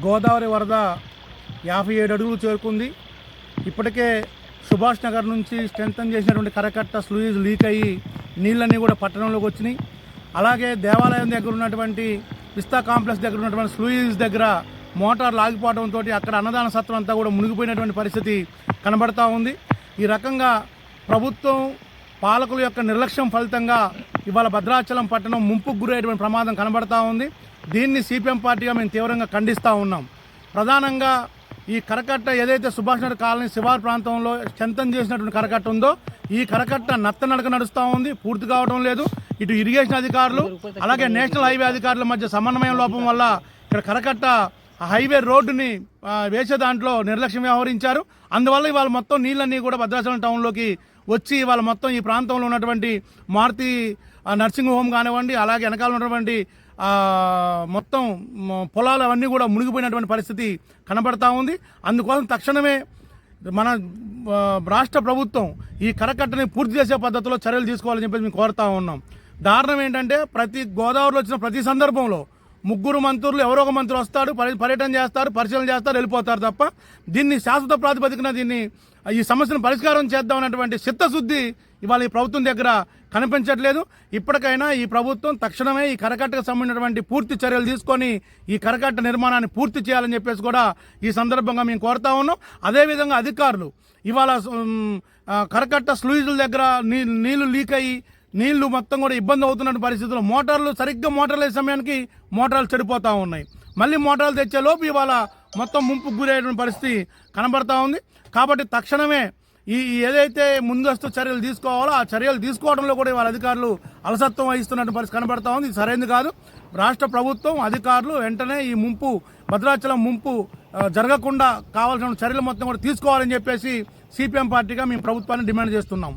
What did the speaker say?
గోదావరి వరద 57 అడుగులు చేరుకుంది. ఇప్పటికే సుభాష్ నగర్ నుంచి స్ట్రెంథన్ చేసినటువంటి కరకట్ట స్లూయిజ్ లీక్ అయ్యి నీళ్ళన్నీ కూడా పట్టణంలోకి వచ్చినాయి. అలాగే దేవాలయం దగ్గర ఉన్నటువంటి విస్తా కాంప్లెక్స్ దగ్గర ఉన్నటువంటి స్లూయిజ్ దగ్గర మోటార్లు ఆగిపోవడంతో అక్కడ అన్నదాన సత్రం అంతా కూడా మునిగిపోయినటువంటి పరిస్థితి కనబడతా ఉంది. ఈ రకంగా ప్రభుత్వం పాలకుల యొక్క నిర్లక్ష్యం ఫలితంగా ఇవాళ భద్రాచలం పట్టణం ముంపుకు గురయ్యేటువంటి ప్రమాదం కనబడతా ఉంది. దీన్ని సిపిఎం పార్టీగా మేము తీవ్రంగా ఖండిస్తూ ఉన్నాం. ప్రధానంగా ఈ కరకట్ట ఏదైతే సుభాష్ నగర్ కాలనీ శివారు ప్రాంతంలో స్ట్రెంథన్ చేసినటువంటి కరకట్ట ఉందో ఈ కరకట్ట నత్తనడక నడుస్తూ ఉంది, పూర్తి కావడం లేదు. ఇటు ఇరిగేషన్ అధికారులు అలాగే నేషనల్ హైవే అధికారుల మధ్య సమన్వయం లోపం వల్ల ఇక్కడ కరకట్ట హైవే రోడ్డుని వేసే దాంట్లో నిర్లక్ష్యం వ్యవహరించారు. అందువల్ల ఇవాళ మొత్తం నీళ్ళన్నీ కూడా భద్రాచలం టౌన్లోకి వచ్చి ఇవాళ మొత్తం ఈ ప్రాంతంలో ఉన్నటువంటి మారుతి నర్సింగ్ హోమ్ కానివ్వండి, అలాగే వెనకాల ఉన్నటువంటి మొత్తం పొలాలు అవన్నీ కూడా మునిగిపోయినటువంటి పరిస్థితి కనబడతా ఉంది. అందుకోసం తక్షణమే మన రాష్ట్ర ప్రభుత్వం ఈ కరకట్టని పూర్తి చేసే పద్ధతిలో చర్యలు తీసుకోవాలని చెప్పేసి మేము కోరుతా ఉన్నాం. దారుణం ఏంటంటే ప్రతి గోదావరిలో వచ్చిన ప్రతి సందర్భంలో ముగ్గురు మంత్రులు ఎవరో ఒక మంత్రి వస్తాడు, పర్యటన చేస్తారు, పరిశీలన చేస్తారు, వెళ్ళిపోతారు తప్ప దీన్ని శాశ్వత ప్రాతిపదికన ఈ సమస్యను పరిష్కారం చేద్దామన్నటువంటి చిత్తశుద్ధి ఇవాళ ఈ ప్రభుత్వం దగ్గర కనిపించట్లేదు. ఇప్పటికైనా ఈ ప్రభుత్వం తక్షణమే ఈ కరకట్టకు సంబంధించినటువంటి పూర్తి చర్యలు తీసుకొని ఈ కరకట్ట నిర్మాణాన్ని పూర్తి చేయాలని చెప్పేసి కూడా ఈ సందర్భంగా మేము కోరుతా ఉన్నాం. అదేవిధంగా అధికారులు ఇవాళ కరకట్ట స్లూయిజుల దగ్గర నీళ్లు లీక్ అయ్యి నీళ్లు మొత్తం కూడా ఇబ్బంది అవుతున్న పరిస్థితుల్లో సరిగ్గా మోటార్లు వేసే సమయానికి మోటార్లు చెడిపోతూ ఉన్నాయి. మళ్ళీ మోటార్లు తెచ్చే లోపు ఇవాళ మొత్తం ముంపుకు గురయ్యేటువంటి పరిస్థితి కనబడతా ఉంది. కాబట్టి తక్షణమే ఏదైతే ముందస్తు చర్యలు తీసుకోవాలో ఆ చర్యలు తీసుకోవడంలో కూడా ఇవాళ అధికారులు అలసత్వం వహిస్తున్నటువంటి పరిస్థితి కనబడతా ఉంది. ఇది సరైనది కాదు. రాష్ట్ర ప్రభుత్వం అధికారులు వెంటనే ఈ భద్రాచలం ముంపు జరగకుండా కావాల్సిన చర్యలు మొత్తం కూడా తీసుకోవాలని చెప్పేసి సిపిఎం పార్టీగా మేము ప్రభుత్వాన్ని డిమాండ్ చేస్తున్నాం.